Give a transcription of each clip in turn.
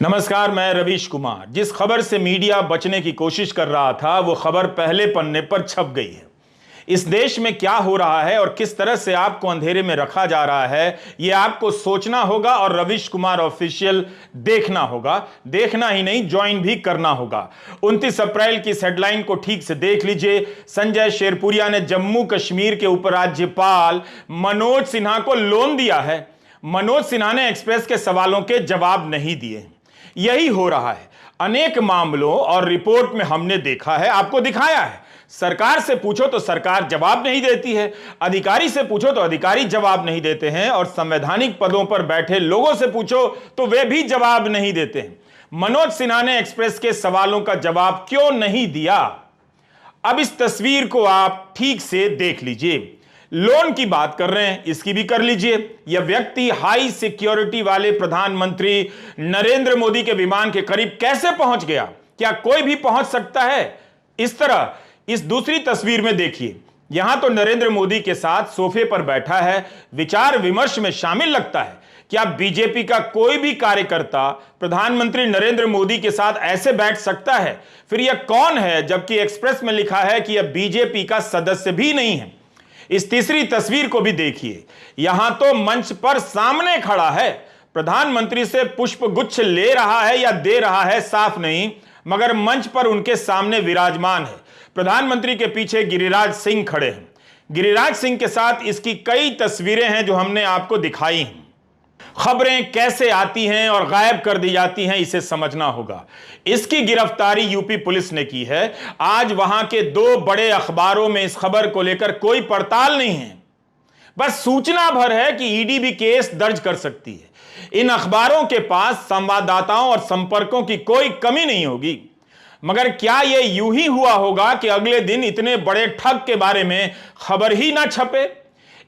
नमस्कार, मैं रवीश कुमार। जिस खबर से मीडिया बचने की कोशिश कर रहा था वो खबर पहले पन्ने पर छप गई है। इस देश में क्या हो रहा है और किस तरह से आपको अंधेरे में रखा जा रहा है, यह आपको सोचना होगा और रवीश कुमार ऑफिशियल देखना होगा। देखना ही नहीं, ज्वाइन भी करना होगा। 29 अप्रैल की इस हेडलाइन को ठीक से देख लीजिए। संजय शेरपुरिया ने जम्मू कश्मीर के उपराज्यपाल मनोज सिन्हा को लोन दिया है। मनोज सिन्हा ने एक्सप्रेस के सवालों के जवाब नहीं दिए। यही हो रहा है अनेक मामलों और रिपोर्ट में हमने देखा है, आपको दिखाया है। सरकार से पूछो तो सरकार जवाब नहीं देती है, अधिकारी से पूछो तो अधिकारी जवाब नहीं देते हैं, और संवैधानिक पदों पर बैठे लोगों से पूछो तो वे भी जवाब नहीं देते हैं। मनोज सिन्हा ने एक्सप्रेस के सवालों का जवाब क्यों नहीं दिया? अब इस तस्वीर को आप ठीक से देख लीजिए। लोन की बात कर रहे हैं, इसकी भी कर लीजिए। यह व्यक्ति हाई सिक्योरिटी वाले प्रधानमंत्री नरेंद्र मोदी के विमान के करीब कैसे पहुंच गया? क्या कोई भी पहुंच सकता है इस तरह? इस दूसरी तस्वीर में देखिए, यहां तो नरेंद्र मोदी के साथ सोफे पर बैठा है, विचार विमर्श में शामिल लगता है। क्या बीजेपी का कोई भी कार्यकर्ता प्रधानमंत्री नरेंद्र मोदी के साथ ऐसे बैठ सकता है? फिर यह कौन है, जबकि एक्सप्रेस में लिखा है कि यह बीजेपी का सदस्य भी नहीं है। इस तीसरी तस्वीर को भी देखिए, यहां तो मंच पर सामने खड़ा है, प्रधानमंत्री से पुष्प गुच्छ ले रहा है या दे रहा है साफ नहीं, मगर मंच पर उनके सामने विराजमान है। प्रधानमंत्री के पीछे गिरिराज सिंह खड़े हैं। गिरिराज सिंह के साथ इसकी कई तस्वीरें हैं जो हमने आपको दिखाई हैं। खबरें कैसे आती हैं और गायब कर दी जाती हैं, इसे समझना होगा। इसकी गिरफ्तारी यूपी पुलिस ने की है। आज वहां के दो बड़े अखबारों में इस खबर को लेकर कोई पड़ताल नहीं है, बस सूचना भर है कि ईडी भी केस दर्ज कर सकती है। इन अखबारों के पास संवाददाताओं और संपर्कों की कोई कमी नहीं होगी। मगर क्या यह यूं ही हुआ होगा कि अगले दिन इतने बड़े ठग के बारे में खबर ही ना छपे?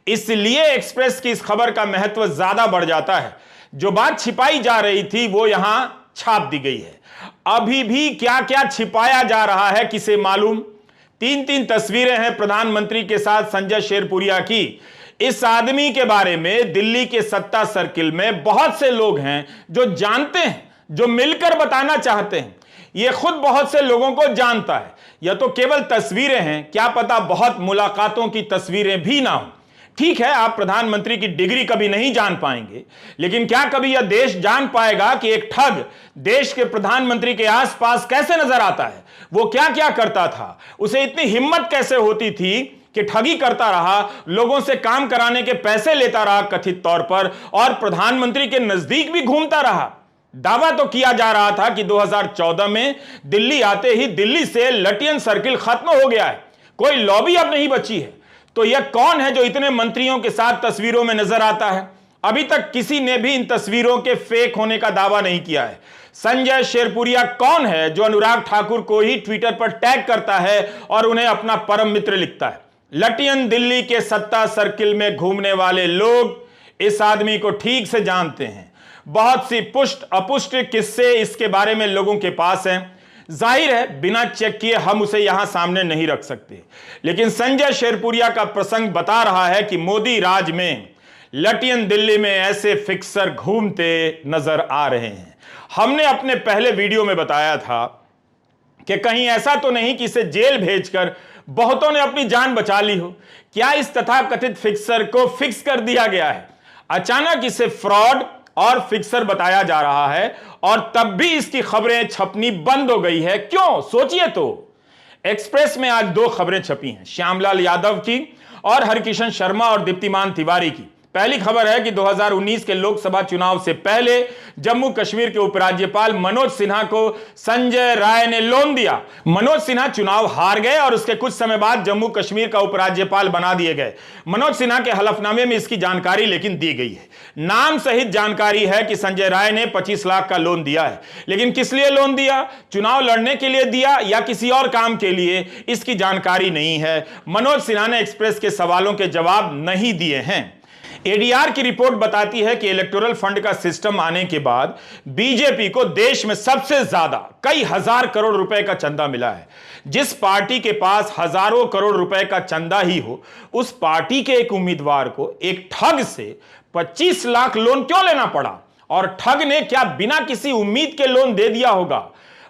इसलिए एक्सप्रेस की इस खबर का महत्व ज्यादा बढ़ जाता है। जो बात छिपाई जा रही थी वो यहां छाप दी गई है। अभी भी क्या क्या छिपाया जा रहा है किसे मालूम? तीन तस्वीरें हैं प्रधानमंत्री के साथ संजय शेरपुरिया की। इस आदमी के बारे में दिल्ली के सत्ता सर्किल में बहुत से लोग हैं जो जानते हैं, जो मिलकर बताना चाहते हैं। यह खुद बहुत से लोगों को जानता है। यह तो केवल तस्वीरें हैं, क्या पता बहुत मुलाकातों की तस्वीरें भी ना हो। ठीक है, आप प्रधानमंत्री की डिग्री कभी नहीं जान पाएंगे, लेकिन क्या कभी यह देश जान पाएगा कि एक ठग देश के प्रधानमंत्री के आसपास कैसे नजर आता है? वो क्या क्या करता था? उसे इतनी हिम्मत कैसे होती थी कि ठगी करता रहा, लोगों से काम कराने के पैसे लेता रहा कथित तौर पर, और प्रधानमंत्री के नजदीक भी घूमता रहा। दावा तो किया जा रहा था कि 2014 में दिल्ली आते ही दिल्ली से लटियन सर्किल खत्म हो गया है, कोई लॉबी अब नहीं बची है। तो यह कौन है जो इतने मंत्रियों के साथ तस्वीरों में नजर आता है? अभी तक किसी ने भी इन तस्वीरों के फेक होने का दावा नहीं किया है। संजय शेरपुरिया कौन है जो अनुराग ठाकुर को ही ट्विटर पर टैग करता है और उन्हें अपना परम मित्र लिखता है? लटियन दिल्ली के सत्ता सर्किल में घूमने वाले लोग इस आदमी को ठीक से जानते हैं। बहुत सी पुष्ट अपुष्ट किस्से इसके बारे में लोगों के पास हैं। जाहिर है बिना चेक किए हम उसे यहां सामने नहीं रख सकते, लेकिन संजय शेरपुरिया का प्रसंग बता रहा है कि मोदी राज में लटियन दिल्ली में ऐसे फिक्सर घूमते नजर आ रहे हैं। हमने अपने पहले वीडियो में बताया था कि कहीं ऐसा तो नहीं कि इसे जेल भेजकर बहुतों ने अपनी जान बचा ली हो। क्या इस तथाकथित फिक्सर को फिक्स कर दिया गया है? अचानक इसे फ्रॉड और फिक्सर बताया जा रहा है, और तब भी इसकी खबरें छपनी बंद हो गई है। क्यों? सोचिए तो। एक्सप्रेस में आज दो खबरें छपी हैं, श्यामलाल यादव की और हरकिशन शर्मा और दीप्तिमान तिवारी की। पहली खबर है कि 2019 के लोकसभा चुनाव से पहले जम्मू कश्मीर के उपराज्यपाल मनोज सिन्हा को संजय राय ने लोन दिया। मनोज सिन्हा चुनाव हार गए और उसके कुछ समय बाद जम्मू कश्मीर का उपराज्यपाल बना दिए गए। मनोज सिन्हा के हलफनामे में इसकी जानकारी लेकिन दी गई है। नाम सहित जानकारी है कि संजय राय ने 25 लाख का लोन दिया है, लेकिन किस लिए लोन दिया? चुनाव लड़ने के लिए दिया या किसी और काम के लिए? इसकी जानकारी नहीं है। मनोज सिन्हा ने एक्सप्रेस के सवालों के जवाब नहीं दिए हैं। एडीआर की रिपोर्ट बताती है कि इलेक्टोरल फंड का सिस्टम आने के बाद बीजेपी को देश में सबसे ज्यादा कई हजार करोड़ रुपए का चंदा मिला है। जिस पार्टी के पास हजारों करोड़ रुपए का चंदा ही हो, उस पार्टी के एक उम्मीदवार को एक ठग से 25 लाख लोन क्यों लेना पड़ा? और ठग ने क्या बिना किसी उम्मीद के लोन दे दिया होगा?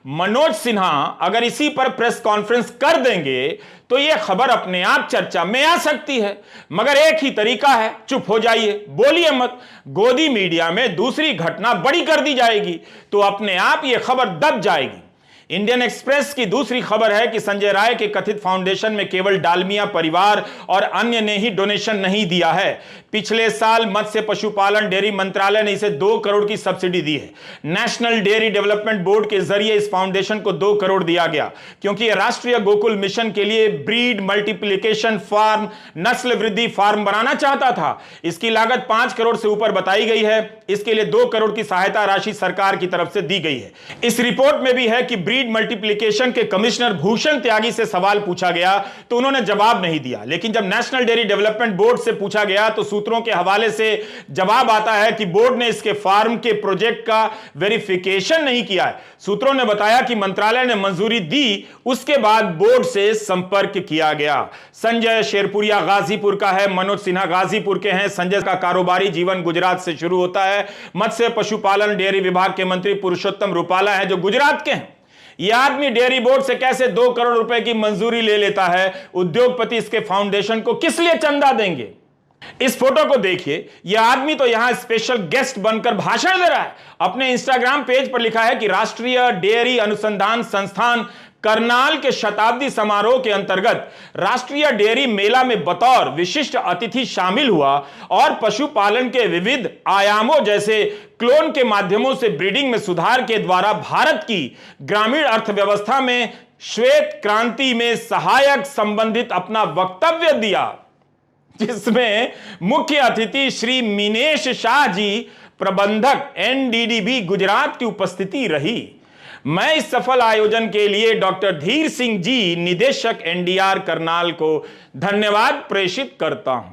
मनोज सिन्हा अगर इसी पर प्रेस कॉन्फ्रेंस कर देंगे तो यह खबर अपने आप चर्चा में आ सकती है, मगर एक ही तरीका है, चुप हो जाइए, बोलिए मत। गोदी मीडिया में दूसरी घटना बड़ी कर दी जाएगी तो अपने आप यह खबर दब जाएगी। इंडियन एक्सप्रेस की दूसरी खबर है कि संजय राय के कथित फाउंडेशन में केवल डालमिया परिवार और अन्य ने ही डोनेशन नहीं दिया है। पिछले साल मत्स्य पशुपालन डेयरी मंत्रालय ने इसे 2 करोड़ की सब्सिडी दी है। नेशनल डेयरी डेवलपमेंट बोर्ड के जरिए इस फाउंडेशन को 2 करोड़ दिया गया क्योंकि यह राष्ट्रीय गोकुल मिशन के लिए ब्रीड मल्टीप्लिकेशन फार्म, नस्ल वृद्धि फार्म बनाना चाहता था। इसकी लागत 5 करोड़ से ऊपर बताई गई है। इसके लिए 2 करोड़ की सहायता राशि सरकार की तरफ से दी गई है। इस रिपोर्ट में भी है कि ब्रीड मल्टीप्लिकेशन के कमिश्नर भूषण त्यागी से सवाल पूछा गया तो उन्होंने जवाब नहीं दिया, लेकिन जब नेशनल डेयरी डेवलपमेंट बोर्ड से पूछा गया तो सूत्रों के हवाले से जवाब आता है कि बोर्ड ने इसके फार्म के प्रोजेक्ट का वेरिफिकेशन नहीं किया है। सूत्रों ने बताया कि मंत्रालय ने मंजूरी दी, उसके बाद बोर्ड से संपर्क किया गया। संजय शेरपुरिया गाजीपुर का है, मनोज सिन्हा गाजीपुर के हैं। संजय का कारोबारी जीवन गुजरात से शुरू होता है। मत्स्य पशुपालन डेयरी विभाग के मंत्री पुरुषोत्तम रूपाला है जो गुजरात के हैं। यह आदमी डेयरी बोर्ड से कैसे 2 करोड़ रुपए की मंजूरी ले लेता है? उद्योगपति इसके फाउंडेशन को किस लिए चंदा देंगे? इस फोटो को देखिए, यह आदमी तो यहां स्पेशल गेस्ट बनकर भाषण दे रहा है। अपने इंस्टाग्राम पेज पर लिखा है कि राष्ट्रीय डेयरी अनुसंधान संस्थान करनाल के शताब्दी समारोह के अंतर्गत राष्ट्रीय डेयरी मेला में बतौर विशिष्ट अतिथि शामिल हुआ और पशुपालन के विविध आयामों जैसे क्लोन के माध्यमों से ब्रीडिंग में सुधार के द्वारा भारत की ग्रामीण अर्थव्यवस्था में श्वेत क्रांति में सहायक संबंधित अपना वक्तव्य दिया, जिसमें मुख्य अतिथि श्री मीनेश शाह जी, प्रबंधक एनडीडीबी गुजरात की उपस्थिति रही। मैं इस सफल आयोजन के लिए डॉक्टर धीर सिंह जी, निदेशक एनडीआर करनाल को धन्यवाद प्रेषित करता हूं।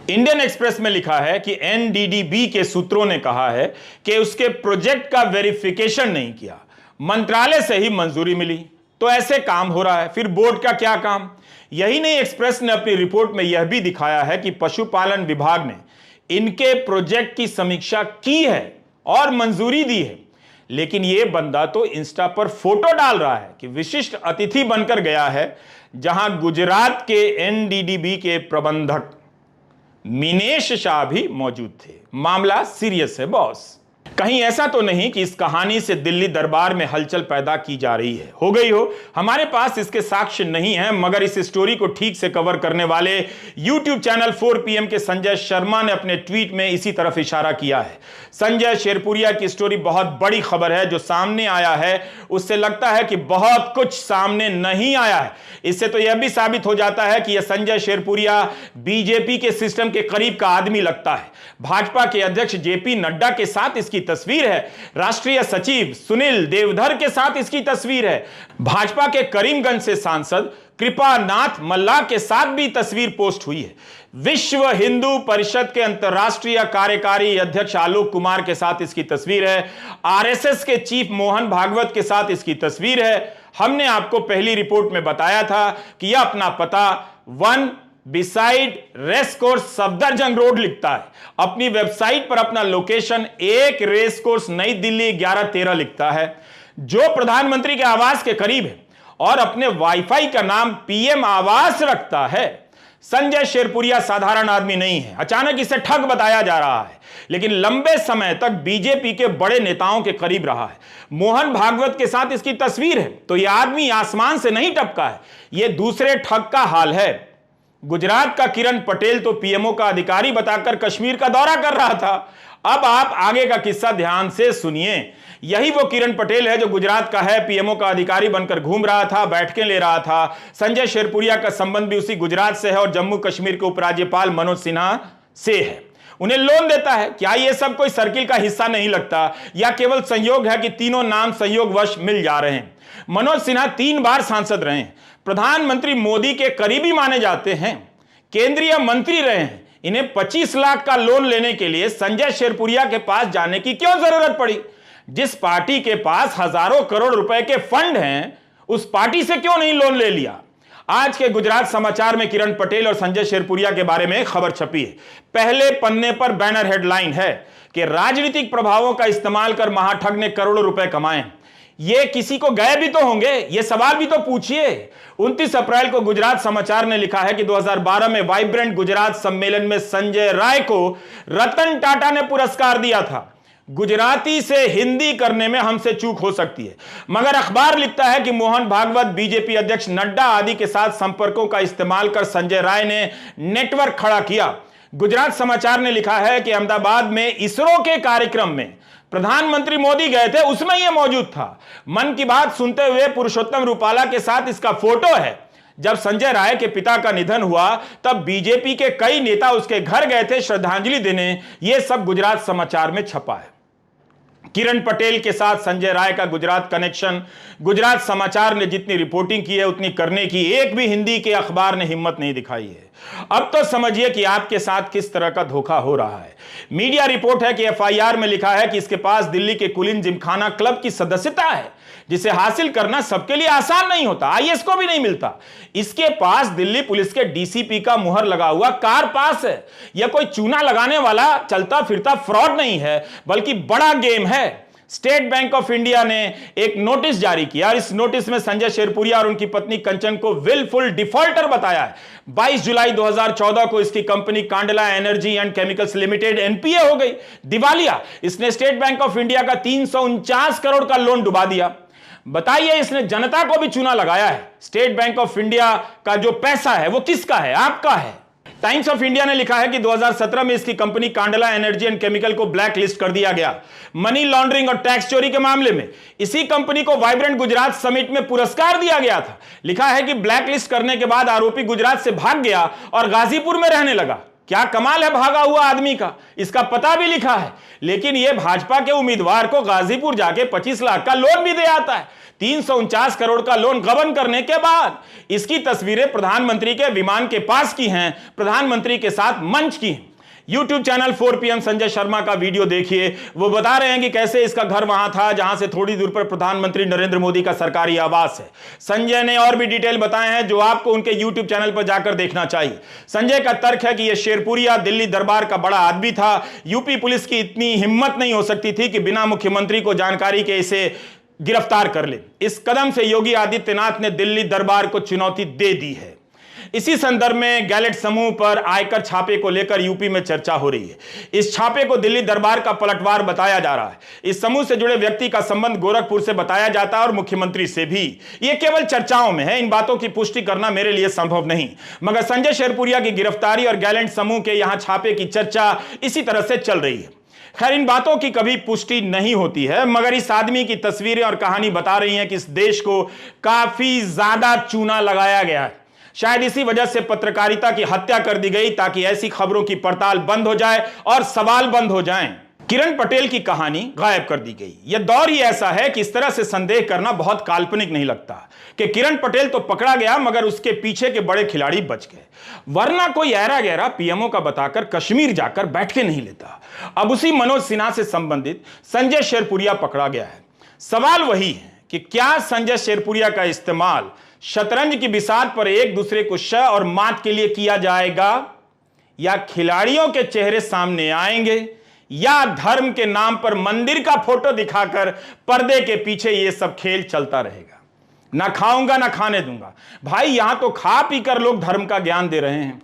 इंडियन एक्सप्रेस में लिखा है कि एनडीडीबी के सूत्रों ने कहा है कि उसके प्रोजेक्ट का वेरिफिकेशन नहीं किया, मंत्रालय से ही मंजूरी मिली, तो ऐसे काम हो रहा है, फिर बोर्ड का क्या काम? यही नहीं, एक्सप्रेस ने अपनी रिपोर्ट में यह भी दिखाया है कि पशुपालन विभाग ने इनके प्रोजेक्ट की समीक्षा की है और मंजूरी दी है, लेकिन यह बंदा तो इंस्टा पर फोटो डाल रहा है कि विशिष्ट अतिथि बनकर गया है, जहां गुजरात के एनडीडीबी के प्रबंधक मीनेश शाह भी मौजूद थे। मामला सीरियस है बॉस। कहीं ऐसा तो नहीं कि इस कहानी से दिल्ली दरबार में हलचल पैदा की जा रही है? हो गई हो, हमारे पास इसके साक्ष्य नहीं है, मगर इस स्टोरी को ठीक से कवर करने वाले YouTube चैनल 4 PM के संजय शर्मा ने अपने ट्वीट में इसी तरफ इशारा किया है। संजय शेरपुरिया की स्टोरी बहुत बड़ी खबर है जो सामने आया है, उससे लगता है कि बहुत कुछ सामने नहीं आया है। इससे तो यह भी साबित हो जाता है कि यह संजय शेरपुरिया बीजेपी के सिस्टम के करीब का आदमी लगता है। भाजपा के अध्यक्ष जेपी नड्डा के साथ इसकी तस्वीर है, राष्ट्रीय सचिव सुनील देवधर के साथ इसकी तस्वीर है, भाजपा के करीमगंज से सांसद कृपानाथ मल्ला के साथ भी तस्वीर पोस्ट हुई है, विश्व हिंदू परिषद के अंतर्राष्ट्रीय कार्यकारी अध्यक्ष आलोक कुमार के साथ इसकी तस्वीर है, आरएसएस के चीफ मोहन भागवत के साथ इसकी तस्वीर है। हमने आपको पहली रिपोर्ट में बताया था कि यह अपना पता 1 beside race course Safdarjung road लिखता है। अपनी वेबसाइट पर अपना लोकेशन 1 रेस कोर्स नई दिल्ली 1113 लिखता है, जो प्रधानमंत्री के आवास के करीब है, और अपने वाईफाई का नाम पीएम आवास रखता है। संजय शेरपुरिया साधारण आदमी नहीं है, अचानक इसे ठग बताया जा रहा है, लेकिन लंबे समय तक बीजेपी के बड़े नेताओं के करीब रहा है। मोहन भागवत के साथ इसकी तस्वीर है, तो यह आदमी आसमान से नहीं टपका है, यह दूसरे ठग का हाल है। गुजरात का किरण पटेल तो पीएमओ का अधिकारी बताकर कश्मीर का दौरा कर रहा था। अब आप आगे का किस्सा ध्यान से सुनिए। यही वो किरण पटेल है जो गुजरात का है, पीएमओ का अधिकारी बनकर घूम रहा था, बैठकें ले रहा था। संजय शेरपुरिया का संबंध भी उसी गुजरात से है और जम्मू कश्मीर के उपराज्यपाल मनोज सिन्हा से है। उन्हें लोन देता है। क्या यह सब कोई सर्किल का हिस्सा नहीं लगता, या केवल संयोग है कि तीनों नाम संयोगवश मिल जा रहे हैं? मनोज सिन्हा 3 बार सांसद रहे हैं, प्रधानमंत्री मोदी के करीबी माने जाते हैं, केंद्रीय मंत्री रहे हैं। इन्हें 25 लाख का लोन लेने के लिए संजय शेरपुरिया के पास जाने की क्यों जरूरत पड़ी? जिस पार्टी के पास हजारों करोड़ रुपए के फंड हैं, उस पार्टी से क्यों नहीं लोन ले लिया? आज के गुजरात समाचार में किरण पटेल और संजय शेरपुरिया के बारे में खबर छपी है। पहले पन्ने पर बैनर हेडलाइन है कि राजनीतिक प्रभावों का इस्तेमाल कर महाठग ने करोड़ों रुपए कमाए। ये किसी को गए भी तो होंगे, ये सवाल भी तो पूछिए। 29 अप्रैल को गुजरात समाचार ने लिखा है कि 2012 में वाइब्रेंट गुजरात सम्मेलन में संजय राय को रतन टाटा ने पुरस्कार दिया था। गुजराती से हिंदी करने में हमसे चूक हो सकती है, मगर अखबार लिखता है कि मोहन भागवत, बीजेपी अध्यक्ष नड्डा आदि के साथ संपर्कों का इस्तेमाल कर संजय राय ने नेटवर्क खड़ा किया। गुजरात समाचार ने लिखा है कि अहमदाबाद में इसरो के कार्यक्रम में प्रधानमंत्री मोदी गए थे, उसमें यह मौजूद था। मन की बात सुनते हुए पुरुषोत्तम रूपाला के साथ इसका फोटो है। जब संजय राय के पिता का निधन हुआ तब बीजेपी के कई नेता उसके घर गए थे श्रद्धांजलि देने। यह सब गुजरात समाचार में छपा है। किरण पटेल के साथ संजय राय का गुजरात कनेक्शन गुजरात समाचार ने जितनी रिपोर्टिंग की है उतनी करने की एक भी हिंदी के अखबार ने हिम्मत नहीं दिखाई है। अब तो समझिए कि आपके साथ किस तरह का धोखा हो रहा है। मीडिया रिपोर्ट है कि एफआईआर में लिखा है कि इसके पास दिल्ली के कुलीन जिमखाना क्लब की सदस्यता है, जिसे हासिल करना सबके लिए आसान नहीं होता, आईएएस को भी नहीं मिलता। इसके पास दिल्ली पुलिस के डीसीपी का मुहर लगा हुआ कार पास है। यह कोई चूना लगाने वाला चलता फिरता फ्रॉड नहीं है, बल्कि बड़ा गेम है। स्टेट बैंक ऑफ इंडिया ने एक नोटिस जारी किया और इस नोटिस में संजय शेरपुरिया और उनकी पत्नी कंचन को विलफुल डिफॉल्टर बताया है। 22 जुलाई 2014 को इसकी company Kandla energy and chemicals limited NPA हो गई, दिवालिया। इसने स्टेट बैंक ऑफ इंडिया का 349 करोड़ का लोन डुबा दिया। बताइए, इसने जनता को भी चूना लगाया है। स्टेट बैंक ऑफ इंडिया का जो पैसा है वो किसका है? आपका है। टाइम्स ऑफ इंडिया ने लिखा है कि 2017 में इसकी company Kandla energy and chemical को ब्लैक लिस्ट कर दिया गया मनी लॉन्ड्रिंग और टैक्स चोरी के मामले में। इसी कंपनी को वाइब्रेंट गुजरात समिट में पुरस्कार दिया गया था। लिखा है कि ब्लैक लिस्ट करने के बाद आरोपी गुजरात से भाग गया और गाजीपुर में रहने लगा। क्या कमाल है भागा हुआ आदमी का, इसका पता भी लिखा है। लेकिन यह भाजपा के उम्मीदवार को गाजीपुर जाके 25 लाख का लोन भी दे आता है। 349 करोड़ का लोन गबन करने के बाद इसकी तस्वीरें प्रधानमंत्री के विमान के पास की हैं, प्रधानमंत्री के साथ मंच की हैं। YouTube channel 4 PM Sanjay Sharma का वीडियो देखिए। वो बता रहे हैं कि कैसे इसका घर वहां था जहां से थोड़ी दूर पर प्रधानमंत्री नरेंद्र मोदी का सरकारी आवास है। संजय ने और भी डिटेल बताए हैं जो आपको उनके YouTube चैनल पर जाकर देखना चाहिए। संजय का तर्क है कि यह शेरपुरिया दिल्ली दरबार का बड़ा आदमी था। यूपी पुलिस की इतनी हिम्मत नहीं हो सकती थी कि बिना मुख्यमंत्री को जानकारी के इसे गिरफ्तार कर ले। इस कदम से योगी आदित्यनाथ ने दिल्ली दरबार को चुनौती दे दी है। इसी संदर्भ में गैलेट समूह पर आयकर छापे को लेकर यूपी में चर्चा हो रही है। इस छापे को दिल्ली दरबार का पलटवार बताया जा रहा है। इस समूह से जुड़े व्यक्ति का संबंध गोरखपुर से बताया जाता है और मुख्यमंत्री से भी। यह केवल चर्चाओं में है, इन बातों की पुष्टि करना मेरे लिए संभव नहीं। मगर संजय शेरपुरिया की गिरफ्तारी और गैलेट समूह के यहां छापे की चर्चा इसी तरह से चल रही है। खैर, इन बातों की कभी पुष्टि नहीं होती है, मगर इस आदमी की तस्वीरें और कहानी बता रही हैं कि इस देश को काफी ज्यादा चूना लगाया गया है। शायद इसी वजह से पत्रकारिता की हत्या कर दी गई, ताकि ऐसी खबरों की पड़ताल बंद हो जाए और सवाल बंद हो जाएं। किरण पटेल की कहानी गायब कर दी गई। यह दौर ही ऐसा है कि इस तरह से संदेह करना बहुत काल्पनिक नहीं लगता कि किरण पटेल तो पकड़ा गया मगर उसके पीछे के बड़े खिलाड़ी बच गए। वरना कोई ऐरा गहरा पीएमओ का बताकर कश्मीर जाकर बैठ के नहीं लेता। अब उसी मनोज सिन्हा से संबंधित संजय शेरपुरिया पकड़ा गया है। सवाल वही है कि क्या संजय शेरपुरिया का इस्तेमाल शतरंज की बिसात पर एक दूसरे को श और मात के लिए किया जाएगा, या खिलाड़ियों के चेहरे सामने आएंगे, या धर्म के नाम पर मंदिर का फोटो दिखाकर पर्दे के पीछे यह सब खेल चलता रहेगा। ना खाऊंगा ना खाने दूंगा। भाई, यहां तो खा पीकर लोग धर्म का ज्ञान दे रहे हैं।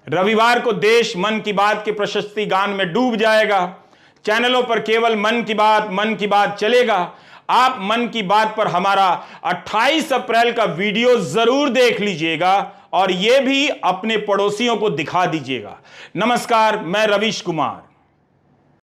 रविवार को देश मन की बात के प्रशस्ति गान में डूब जाएगा। चैनलों पर केवल मन की बात चलेगा। आप मन की बात पर हमारा 28 अप्रैल का वीडियो जरूर देख लीजिएगा और यह भी अपने पड़ोसियों को दिखा दीजिएगा। नमस्कार, मैं रवीश कुमार।